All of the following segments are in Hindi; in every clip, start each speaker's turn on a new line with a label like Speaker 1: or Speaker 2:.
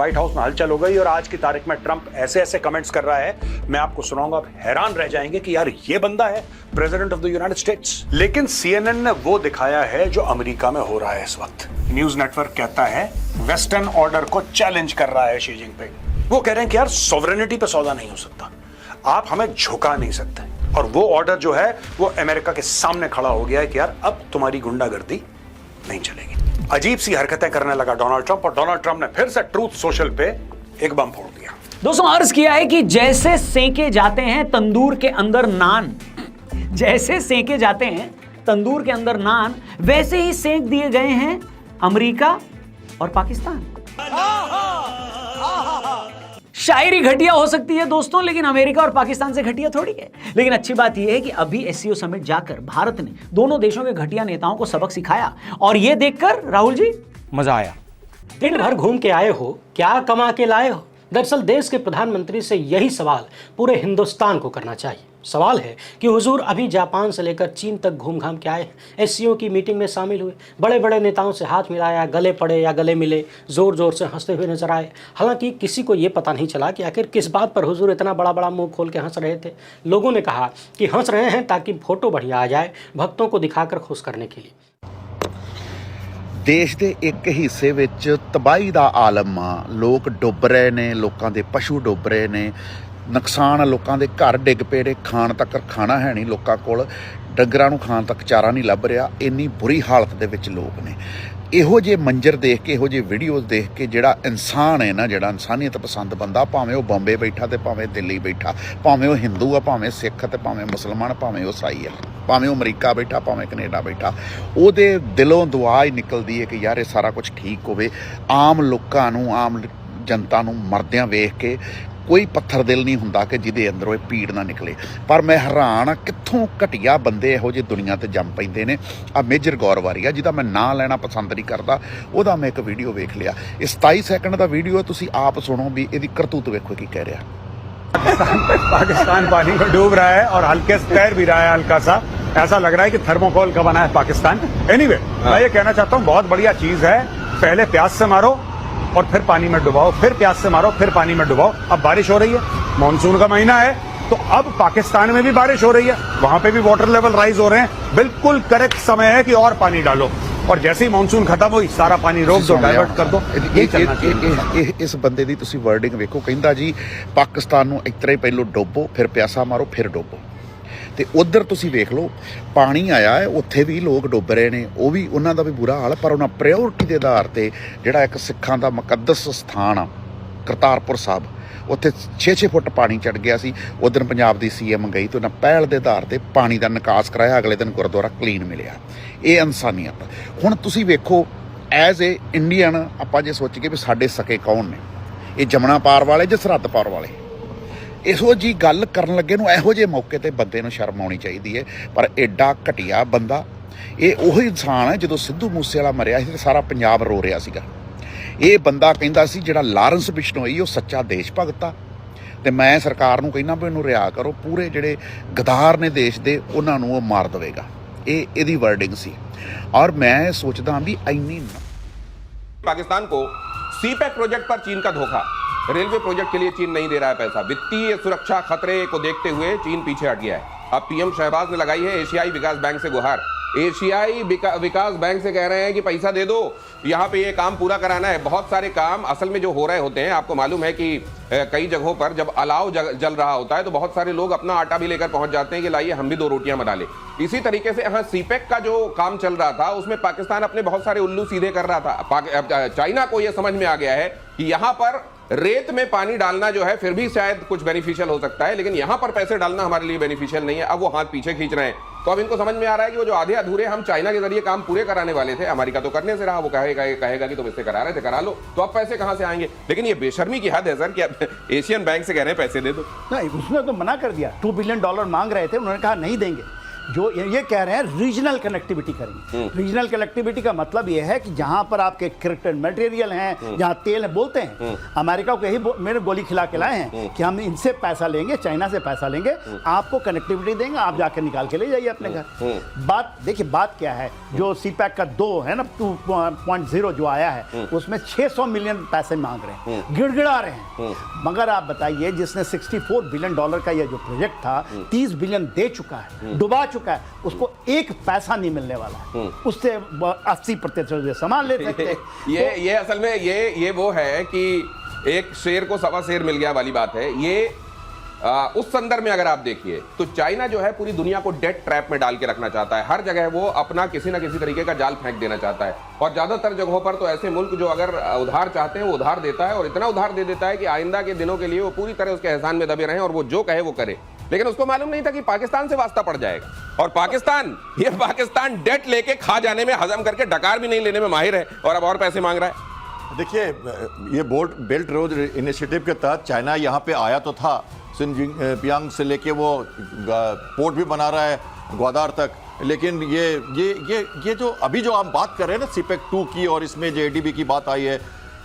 Speaker 1: व्हाइट हाउस में हलचल हो गई और आज की तारीख में ट्रंप ऐसे ऐसे कमेंट्स कर रहा है, मैं आपको सुनाऊंगा, आप हैरान रह जाएंगे कि यार ये बंदा है president of the United states. लेकिन सीएनएन ने वो दिखाया है जो अमेरिका में हो रहा है इस वक्त। न्यूज नेटवर्क कहता है वेस्टर्न ऑर्डर को चैलेंज कर रहा है शी जिनपिंग। वो कह रहे हैं कि यार सॉवरेनिटी पे सौदा नहीं हो सकता, आप हमें झुका नहीं सकते। और वो ऑर्डर जो है वो अमेरिका के सामने खड़ा हो गया है कि यार अब तुम्हारी गुंडागर्दी नहीं चलेगी। अजीब सी हरकतें करने लगा डोनाल्ड ट्रंप, और डोनाल्ड ट्रंप ने फिर से ट्रूथ सोशल पे एक बम फोड़ दिया।
Speaker 2: दोस्तों अर्ज किया है कि जैसे सेके जाते हैं तंदूर के अंदर नान, जैसे सेके जाते हैं तंदूर के अंदर नान, वैसे ही सेक दिए गए हैं अमेरिका और पाकिस्तान। शायरी घटिया हो सकती है दोस्तों, लेकिन अमेरिका और पाकिस्तान से घटिया थोड़ी है। लेकिन अच्छी बात यह है कि अभी एससीओ समिट जाकर भारत ने दोनों देशों के घटिया नेताओं को सबक सिखाया, और यह देखकर राहुल जी
Speaker 3: मजा आया। दिन भर घूम के आए हो, क्या कमा के लाए हो? दरअसल देश के प्रधानमंत्री से यही सवाल पूरे हिंदुस्तान को करना चाहिए। सवाल है कि हुजूर अभी जापान से लेकर चीन तक घूम घाम के आए, एससीओ की मीटिंग में शामिल हुए, बड़े बड़े नेताओं से हाथ मिलाया, गले पड़े या गले मिले, जोर जोर से हंसते हुए नजर आए। हालांकि किसी को ये पता नहीं चला कि आखिर किस बात पर हुजूर इतना बड़ा बड़ा मुंह खोल के हंस रहे थे। लोगों ने कहा कि हंस रहे हैं ताकि फोटो बढ़िया आ जाए, भक्तों को दिखाकर खुश करने के लिए।
Speaker 4: देश ਦੇ ਇੱਕ ਹਿੱਸੇ ਵਿੱਚ ਤਬਾਹੀ ਦਾ ਆਲਮ ਆ, ਲੋਕ ਡੁੱਬ ਰਹੇ ਨੇ, ਲੋਕਾਂ ਦੇ ਪਸ਼ੂ ਡੁੱਬ ਰਹੇ ਨੇ, ਨੁਕਸਾਨ, ਲੋਕਾਂ ਦੇ ਘਰ ਡਿੱਗ ਪਏ ਨੇ, ਖਾਣ ਤੱਕ ਖਾਣਾ ਹੈ ਨਹੀਂ ਲੋਕਾਂ ਕੋਲ, ਡੰਗਰਾਂ ਨੂੰ ਖਾਣ ਤੱਕ ਚਾਰਾ ਨਹੀਂ ਲੱਭ ਰਿਹਾ, ਇੰਨੀ ਬੁਰੀ ਹਾਲਤ ਦੇ ਵਿੱਚ ਲੋਕ ਨੇ। ਇਹੋ ਜਿਹੇ ਮੰਜ਼ਰ ਦੇਖ ਕੇ, ਇਹੋ ਜਿਹੇ ਵੀਡੀਓਜ਼ ਦੇਖ ਕੇ ਜਿਹੜਾ ਇਨਸਾਨ ਹੈ ਨਾ, ਜਿਹੜਾ ਇਨਸਾਨੀਅਤ ਪਸੰਦ ਬੰਦਾ, ਭਾਵੇਂ ਉਹ ਬੰਬੇ ਬੈਠਾ ਤੇ ਭਾਵੇਂ ਦਿੱਲੀ ਬੈਠਾ, ਭਾਵੇਂ ਉਹ ਹਿੰਦੂ ਆ, ਭਾਵੇਂ ਸਿੱਖ ਤੇ ਭਾਵੇਂ ਮੁਸਲਮਾਨ, ਭਾਵੇਂ ਉਹ ਈਸਾਈ ਆ, ਭਾਵੇਂ ਉਹ ਅਮਰੀਕਾ ਬੈਠਾ, ਭਾਵੇਂ ਕੈਨੇਡਾ ਬੈਠਾ, ਉਹਦੇ ਦਿਲੋਂ ਦੁਆ ਹੀ ਨਿਕਲਦੀ ਹੈ ਕਿ ਯਾਰ ਇਹ ਸਾਰਾ ਕੁਝ ਠੀਕ ਹੋਵੇ। ਆਮ ਲੋਕਾਂ ਨੂੰ, ਆਮ ਜਨਤਾ ਨੂੰ ਮਰਦਿਆਂ ਵੇਖ ਕੇ ਕੋਈ ਪੱਥਰ ਦਿਲ ਨਹੀਂ ਹੁੰਦਾ ਕਿ ਜਿਹਦੇ ਅੰਦਰੋਂ ਇਹ ਪੀੜ ਨਾ ਨਿਕਲੇ। ਪਰ ਮੈਂ ਹੈਰਾਨ ਆ ਕਿੱਥੋਂ ਘਟੀਆ ਬੰਦੇ ਇਹੋ ਜਿਹੇ ਦੁਨੀਆ ਤੇ ਜੰਮ ਪੈਂਦੇ ਨੇ। ਆ ਮੇਜਰ ਗੌਰਵਾਰੀ ਆ, ਜਿਹਦਾ ਮੈਂ ਨਾਂ ਲੈਣਾ ਪਸੰਦ ਨਹੀਂ ਕਰਦਾ, ਉਹਦਾ ਮੈਂ ਇੱਕ ਵੀਡੀਓ ਵੇਖ ਲਿਆ। ਇਹ 27 ਸੈਕਿੰਡ ਦਾ ਵੀਡੀਓ, ਤੁਸੀਂ ਆਪ ਸੁਣੋ ਵੀ ਇਹਦੀ ਕਰਤੂਤ ਵੇਖੋ ਕੀ ਕਹਿ ਰਿਹਾ।
Speaker 1: पाकिस्तान पानी में डूब रहा है और हल्के से तैर भी रहा है, हल्का सा ऐसा लग रहा है कि थर्मोकोल का बना है पाकिस्तान। एनीवे, मैं ये कहना चाहता हूँ बहुत बढ़िया चीज है, पहले प्यास से मारो और फिर पानी में डुबाओ, फिर प्यास से मारो फिर पानी में डुबाओ। अब बारिश हो रही है, मानसून का महीना है, तो अब पाकिस्तान में भी बारिश हो रही है, वहां पे भी वाटर लेवल राइज हो रहे हैं। बिल्कुल करेक्ट समय है कि और पानी डालो, और जैसे ही मानसून खत्म हुई सारा पानी रोक दो, डाइवर्ट कर दो। यही चलना चाहिए।
Speaker 4: इस बंदे ਦੀ ਤੁਸੀਂ ਵਰਡਿੰਗ ਵੇਖੋ, ਕਹਿੰਦਾ ਜੀ ਪਾਕਿਸਤਾਨ ਨੂੰ ਇਸ ਤਰ੍ਹਾਂ ਹੀ ਪਹਿਲੋਂ ਡੋਬੋ, ਫਿਰ ਪਿਆਸਾ ਮਾਰੋ, ਫਿਰ ਡੋਬੋ। ਤੇ ਉਧਰ ਤੁਸੀਂ ਵੇਖ ਲਓ ਪਾਣੀ ਆਇਆ ਹੈ, ਉੱਥੇ ਵੀ ਲੋਕ ਡੁੱਬ ਰਹੇ ਨੇ, ਉਹ ਵੀ ਉਹਨਾਂ ਦਾ ਵੀ ਬੁਰਾ ਹਾਲ। ਪਰ ਉਹਨਾਂ ਪ੍ਰਾਇਓਰਟੀ ਦੇ ਆਧਾਰ ਤੇ ਜਿਹੜਾ ਇੱਕ ਸਿੱਖਾਂ ਦਾ ਮੁਕੱਦਸ ਸਥਾਨ ਆ ਕਰਤਾਰਪੁਰ ਸਾਹਿਬ, ਉੱਥੇ 6-6 ਫੁੱਟ ਪਾਣੀ ਚੜ ਗਿਆ ਸੀ। ਉਧਰ ਪੰਜਾਬ ਦੀ ਸੀਐਮ ਗਈ ਤੇ ਉਹਨਾਂ ਪਹਿਲ ਦੇ ਆਧਾਰ ਤੇ ਪਾਣੀ ਦਾ ਨਿਕਾਸ ਕਰਾਇਆ, ਅਗਲੇ ਦਿਨ ਗੁਰਦੁਆਰਾ ਕਲੀਨ ਮਿਲਿਆ। ਇਹ ਇਨਸਾਨੀਅਤ। ਹੁਣ ਤੁਸੀਂ ਵੇਖੋ ਐਜ਼ ਏ ਇੰਡੀਅਨ ਆਪਾਂ ਜੇ ਸੋਚੀਏ ਵੀ ਸਾਡੇ ਸਕੇ ਕੌਣ ਨੇ, ਇਹ ਜਮਨਾ ਪਾਰ ਵਾਲੇ ਜਾਂ ਸਰਹੱਦ ਪਾਰ ਵਾਲੇ, ਇਹੋ ਜੀ ਗੱਲ ਕਰਨ ਲੱਗੇ ਨੂੰ ਇਹੋ ਜਿਹੇ ਮੌਕੇ ਤੇ ਬੰਦੇ ਨੂੰ ਸ਼ਰਮ ਆਉਣੀ ਚਾਹੀਦੀ ਹੈ। ਪਰ ਐਡਾ ਘਟੀਆ ਬੰਦਾ, ਇਹ ਉਹੀ ਇਨਸਾਨ ਹੈ ਜਦੋਂ ਸਿੱਧੂ ਮੂਸੇਵਾਲਾ ਮਰਿਆ ਸੀ ਤੇ ਸਾਰਾ ਪੰਜਾਬ ਰੋ ਰਿਹਾ ਸੀਗਾ। ਇਹ ਬੰਦਾ ਕਹਿੰਦਾ ਸੀ ਜਿਹੜਾ ਲਾਰੈਂਸ ਬਿਸ਼ਨੋਈ ਉਹ ਸੱਚਾ ਦੇਸ਼ ਭਗਤ ਆ, ਤੇ ਮੈਂ ਸਰਕਾਰ ਨੂੰ ਕਹਿੰਦਾ ਵੀ ਇਹਨੂੰ ਰਿਹਾ ਕਰੋ, ਪੂਰੇ ਜਿਹੜੇ ਗਦਾਰ ਨੇ ਦੇਸ਼ ਦੇ ਉਹਨਾਂ ਨੂੰ ਉਹ ਮਾਰ ਦੇਵੇਗਾ। ਇਹ ਇਹਦੀ ਵਰਡਿੰਗ ਸੀ। और मैं सोचता भी इन्नी
Speaker 5: पाकिस्तान को सीपैक प्रोजेक्ट पर चीन का धोखा, रेलवे प्रोजेक्ट के लिए चीन नहीं दे रहा है पैसा, वित्तीय सुरक्षा खतरे को देखते हुए चीन पीछे हट गया है। अब पीएम शहबाज ने लगाई है एशियाई विकास बैंक से गुहार। एशियाई विकास बैंक से कह रहे हैं कि पैसा दे दो, यहाँ पे ये काम पूरा कराना है। बहुत सारे काम असल में जो हो रहे होते हैं, आपको मालूम है कि कई जगहों पर जब अलाव जल रहा होता है तो बहुत सारे लोग अपना आटा भी लेकर पहुंच जाते हैं कि लाइए हम भी 2 रोटियां बना ले। इसी तरीके से यहाँ सीपैक का जो काम चल रहा था उसमें पाकिस्तान अपने बहुत सारे उल्लू सीधे कर रहा था। चाइना को यह समझ में आ गया है कि यहाँ पर रेत में पानी डालना जो है फिर भी शायद कुछ बेनिफिशियल हो सकता है, लेकिन यहां पर पैसे डालना हमारे लिए बेनिफिशियल नहीं है। अब वो हाथ पीछे खींच रहे हैं, तो अब इनको समझ में आ रहा है कि वो जो आधे अधूरे हम चाइना के जरिए काम पूरे कराने वाले थे, अमेरिका तो करने से रहा, वो कहेगा कि तुम इससे करा रहे थे, करा लो, तो अब पैसे कहां से आएंगे। लेकिन ये बेशर्मी की हद है सर कि अब एशियन बैंक से कह रहे हैं पैसे दे दो।
Speaker 6: नहीं, उसने तो मना कर दिया। $2 बिलियन मांग रहे थे, उन्होंने कहा नहीं देंगे। जो ये कह रहे हैं रीजनल कनेक्टिविटी करेंगे। रीजनल कनेक्टिविटी का मतलब ये है कि जहां पर आपके क्रिटिकल मटेरियल हैं, जहां तेल है, बोलते हैं अमेरिका को यही मेरे गोली खिला के लाए हैं कि हम इनसे पैसा लेंगे, चाइना से पैसा लेंगे, आपको कनेक्टिविटी देंगे, आप जाकर निकाल के ले जाइए अपने घर। बात देखिए, बात क्या है, जो सीपैक का 2 है ना 2.0 जो आया है उसमें 600 मिलियन पैसे मांग रहे हैं, गिड़गिड़ा रहे हैं। मगर आप बताइए, जिसने $64 बिलियन का ये जो प्रोजेक्ट था 30 बिलियन दे चुका है, डुबा चुका है, उसको एक पैसा नहीं मिलने वाला है, उससे 80% सामान ले सकते हैं।
Speaker 5: ये असल में ये वो है कि एक शेर को सवा शेर मिल गया वाली बात है। ये उस संदर्भ में अगर आप देखिए तो चाइना जो है पूरी दुनिया को डेट ट्रैप में डाल के रखना चाहता है। हर जगह वो अपना किसी ना किसी तरीके का जाल फेंक देना चाहता है, और ज्यादातर जगहों पर तो ऐसे मुल्क जो अगर उधार चाहते हैं वो उधार देता है, और इतना उधार दे देता है कि आइंदा के दिनों के लिए वो पूरी तरह उसके एहसान में दबे रहें और वो जो कहे वो करे। लेकिन उसको मालूम नहीं था कि पाकिस्तान से वास्ता पड़ जाएगा, और पाकिस्तान डेट लेके खा जाने में, हजम करके डकार भी नहीं लेने में माहिर है, और अब और पैसे मांग रहा है।
Speaker 7: देखिए, ये बेल्ट रोड इनिशिएटिव के तहत चाइना यहाँ पे आया तो था, सिनजियांग से लेके वो पोर्ट भी बना रहा है ग्वादार तक, लेकिन ये जो अभी जो आप बात कर रहे हैं ना सीपेक 2 की, और इसमें जो एडीबी की बात आई है,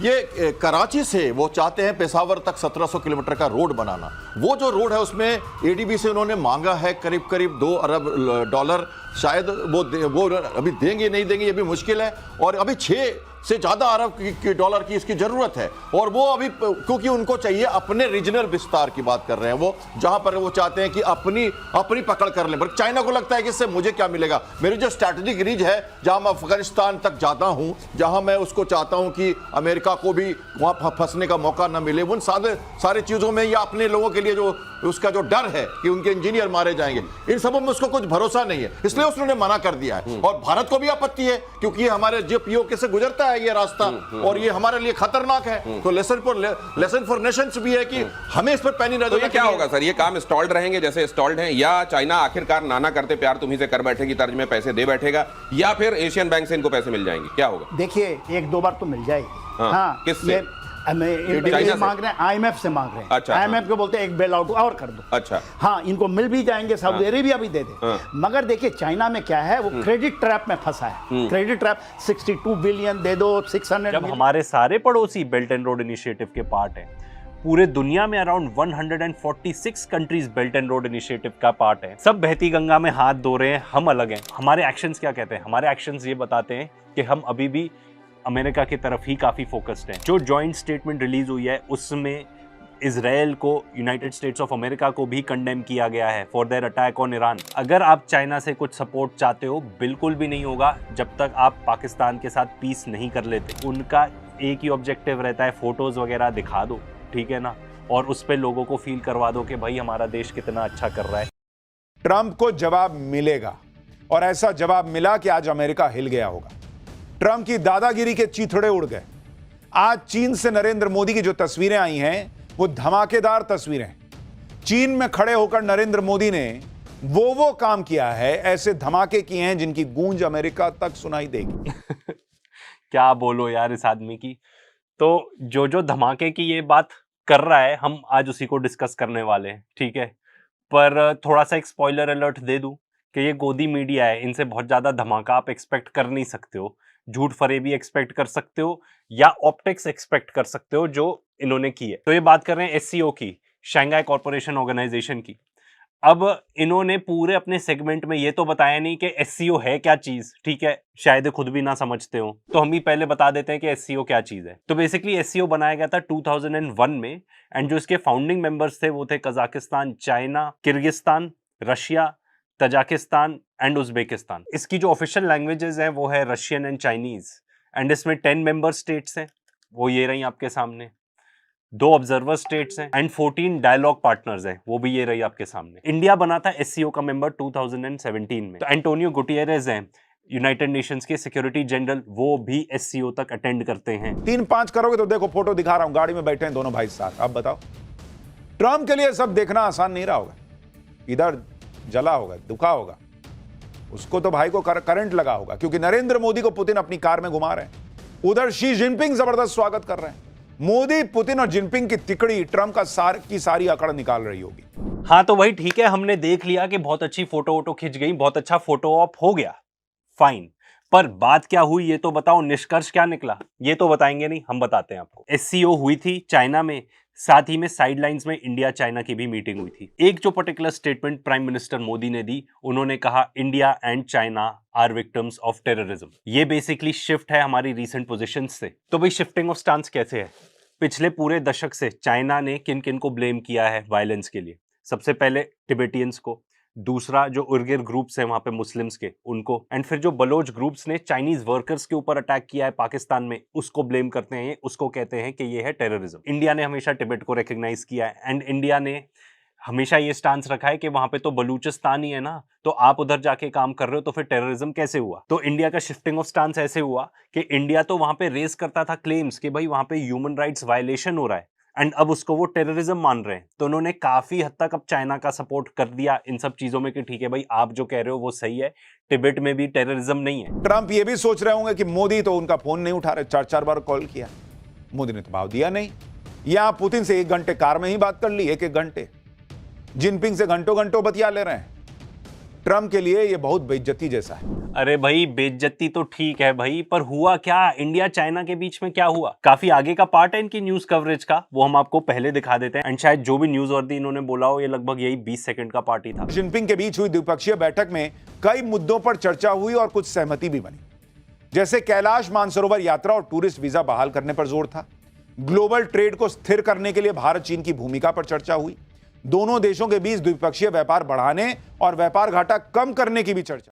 Speaker 7: ये कराची से वो चाहते हैं पेशावर तक 1700 किलोमीटर का रोड बनाना। वो जो रोड है उसमें एडीबी से उन्होंने मांगा है करीब 2 अरब डॉलर। शायद वो अभी देंगे नहीं देंगे ये भी मुश्किल है, और अभी 6 से ज्यादा अरब की डॉलर की इसकी जरूरत है, और वो अभी क्योंकि उनको चाहिए अपने रीजनल विस्तार की बात कर रहे हैं वो, जहां पर वो चाहते हैं कि अपनी पकड़ कर लें। पर चाइना को लगता है कि इससे मुझे क्या मिलेगा, मेरी जो स्ट्रैटेजिक रीज है, जहां मैं अफगानिस्तान तक जाता हूं, जहां मैं उसको चाहता हूं कि अमेरिका को भी वहां फंसने का मौका न मिले, उन सारे चीजों में या अपने लोगों के लिए जो उसका जो डर है कि उनके इंजीनियर मारे जाएंगे, इन सबों में उसको कुछ भरोसा नहीं है, इसलिए उसने मना कर दिया है। और भारत को भी आपत्ति है क्योंकि ये हमारे जो पीओके से गुजरता है ये रास्ता, और ये हमारे लिए खतरनाक है। तो लेसन फॉर नेशंस भी है कि हमें इस पर पैनी नजर।
Speaker 5: तो ये क्या होगा सर, ये काम स्टॉल्ड रहेंगे जैसे स्टॉल्ड हैं, या चाइना आखिरकार नाना करते प्यार तुम्ही से कर बैठेगी तर्ज में पैसे दे बैठेगा, या फिर एशियन बैंक से इनको पैसे मिल जाएंगे, क्या होगा?
Speaker 6: देखिए, 1-2 बार तो मिल जाएगी।
Speaker 5: हाँ, किससे?
Speaker 6: मांग रहे हैं, IMF से मांग रहे हैं।
Speaker 5: अच्छा,
Speaker 6: IMF को बोलते हैं एक बेल आउट और कर दो।
Speaker 5: अच्छा,
Speaker 6: हाँ, इनको मिल भी जाएंगे, सऊदी अरेबिया भी दे दे। मगर देखिए, चाइना में क्या है, वो क्रेडिट ट्रैप में फंसा है। क्रेडिट ट्रैप 62 बिलियन दे दो, 600
Speaker 8: जब हमारे सारे पड़ोसी बेल्ट एंड रोड इनिशिएटिव के पार्ट हैं, पूरे दुनिया में around 146 countries belt and road initiative का पार्ट है, सब बहती गंगा में हाथ धो रहे हैं, हम अलग हैं। हमारे एक्शंस क्या कहते हैं? हमारे एक्शंस ये बताते हैं कि हम अभी भी अमेरिका की तरफ ही काफी फोकस्ड हैं। जो जॉइंट स्टेटमेंट रिलीज हुई है उसमें इजराइल को, यूनाइटेड स्टेट्स ऑफ अमेरिका को भी कंडेम किया गया है for their attack on Iran. अगर आप चाइना से कुछ सपोर्ट चाहते हो, बिल्कुल भी नहीं होगा जब तक आप पाकिस्तान के साथ पीस नहीं कर लेते। उनका एक ही ऑब्जेक्टिव रहता है, फोटोज वगैरह दिखा दो, ठीक है ना, और उस पर लोगों को फील करवा दो कि भाई हमारा देश कितना अच्छा कर रहा है।
Speaker 1: ट्रंप को जवाब मिलेगा, और ऐसा जवाब मिला कि आज अमेरिका हिल गया होगा। ट्रंप की दादागिरी के चीथड़े उड़ गए। आज चीन से नरेंद्र मोदी की जो तस्वीरें आई हैं वो धमाकेदार तस्वीरें। चीन में खड़े होकर नरेंद्र मोदी ने वो काम किया है, ऐसे धमाके किए हैं जिनकी गूंज अमेरिका तक सुनाई देगी।
Speaker 8: क्या बोलो यार इस आदमी की। तो जो धमाके की ये बात कर रहा है, हम आज उसी को डिस्कस करने वाले हैं, ठीक है। पर थोड़ा सा एक स्पॉइलर अलर्ट दे दूं कि ये गोदी मीडिया है, इनसे बहुत ज्यादा धमाका आप एक्सपेक्ट कर नहीं सकते हो। झूठ फरेबी एक्सपेक्ट कर सकते हो या ऑप्टिक्स एक्सपेक्ट कर सकते हो जो इन्होंने की है। तो ये बात कर रहे हैं SCO की, शंघाई कॉर्पोरेशन ऑर्गेनाइजेशन की। अब इन्होंने पूरे अपने सेगमेंट में ये तो बताया नहीं कि SCO है क्या चीज, ठीक है, शायद खुद भी ना समझते हो, तो हम ही पहले बता देते हैं कि SCO क्या चीज है। तो बेसिकली SCO बनाया गया था 2001 में, एंड जो इसके फाउंडिंग मेंबर्स थे वो थे Kazakhstan, China, Kyrgyzstan, Russia, Tajikistan and Uzbekistan. इसकी जो ऑफिशियल लैंग्वेजेस हैं वो है रशियन एंड चाइनीज, एंड इसमें 10 मेंबर स्टेट्स हैं, वो ये रही आपके सामने, 2 ऑब्जर्वर स्टेट्स हैं एंड 14 डायलॉग पार्टनर्स हैं, वो भी ये रही आपके सामने। इंडिया बना था SCO का मेंबर 2017 में। तो एंटोनियो गुटेरेस हैं, यूनाइटेड नेशंस के सिक्योरिटी जनरल, वो भी SCO तक अटेंड करते हैं।
Speaker 1: 3-5 करोगे तो देखो, फोटो दिखा रहा हूं, गाड़ी में बैठे हैं दोनों भाई साथ। अब बताओ, ट्रंप के लिए सब देखना आसान नहीं रहा होगा। इधर जला होगा, दुखा होगा, उसको तो भाई को करंट लगा होगा, क्योंकि नरेंद्र मोदी को पुतिन अपनी कार में घुमा रहे हैं, उधर शी जिनपिंग जबरदस्त स्वागत कर रहे हैं। मोदी, पुतिन और जिनपिंग की तिकड़ी ट्रंप का सारी अकड़ निकाल रही होगी।
Speaker 8: हाँ तो वही ठीक है, हमने देख लिया कि बहुत अच्छी फोटो वोटो खिंच गई, बहुत अच्छा फोटो ऑप हो गया, फाइन। पर बात क्या हुई ये तो बताओ, निष्कर्ष क्या निकला ये तो बताएंगे नहीं, हम बताते हैं आपको। SCO हुई थी चाइना में, साथ ही में साइडलाइंस में इंडिया चाइना की भी मीटिंग हुई थी। एक जो particular statement prime minister Modi ने दी, उन्होंने कहा India and China are victims of terrorism. ये बेसिकली शिफ्ट है हमारी रीसेंट पोजीशन से। तो भाई शिफ्टिंग ऑफ स्टांस कैसे है? पिछले पूरे दशक से चाइना ने किन किन को ब्लेम किया है वायलेंस के लिए? सबसे पहले टिबेटियंस को, दूसरा जो उइगर ग्रुप्स हैं वहां पे मुस्लिम्स के उनको, एंड फिर जो बलोच ग्रुप्स ने चाइनीज वर्कर्स के ऊपर अटैक किया है पाकिस्तान में उसको ब्लेम करते हैं, उसको कहते हैं कि ये है टेररिज्म। इंडिया ने हमेशा टिबेट को रिकॉग्नाइज किया है एंड इंडिया ने हमेशा ये स्टांस रखा है कि वहां पे तो बलूचिस्तान ही है ना, तो आप उधर जाके काम कर रहे हो तो फिर टेररिज्म कैसे हुआ? तो इंडिया का शिफ्टिंग ऑफ स्टांस ऐसे हुआ कि इंडिया तो वहां पे रेस करता था क्लेम्स कि भाई वहां पे ह्यूमन राइट्स वायलेशन हो रहा है एंड अब उसको वो टेररिज्म मान रहे हैं, तो उन्होंने काफी हद तक अब चाइना का सपोर्ट कर दिया इन सब चीजों में कि ठीक है भाई आप जो कह रहे हो वो सही है, टिबेट में भी टेररिज्म नहीं है।
Speaker 1: ट्रंप ये भी सोच रहे होंगे कि मोदी तो उनका फोन नहीं उठा रहे, 4-4 बार कॉल किया, मोदी ने तो भाव दिया नहीं। या पुतिन से 1 घंटे कार में ही बात कर ली, 1-1 घंटे। जिनपिंग से घंटों घंटों बतिया ले रहे हैं। ट्रंप के लिए ये बहुत बेइज्जती जैसा है।
Speaker 8: अरे भाई बेइज्जती तो ठीक है भाई, पर हुआ क्या? इंडिया चाइना के बीच में क्या हुआ? काफी आगे का पार्ट है इनकी न्यूज कवरेज का, वो हम आपको पहले दिखा देते हैं एंड शायद जो भी न्यूज वर्दी इन्होंने बोला हो ये लगभग यही 20 सेकंड का पार्ट ही था।
Speaker 1: जिनपिंग के बीच हुई द्विपक्षीय बैठक में कई मुद्दों पर चर्चा हुई और कुछ सहमति भी बनी, जैसे कैलाश मानसरोवर यात्रा और टूरिस्ट वीजा बहाल करने पर जोर था। ग्लोबल ट्रेड को स्थिर करने के लिए भारत चीन की भूमिका पर चर्चा हुई। दोनों देशों के बीच द्विपक्षीय व्यापार बढ़ाने और व्यापार घाटा कम करने की भी चर्चा।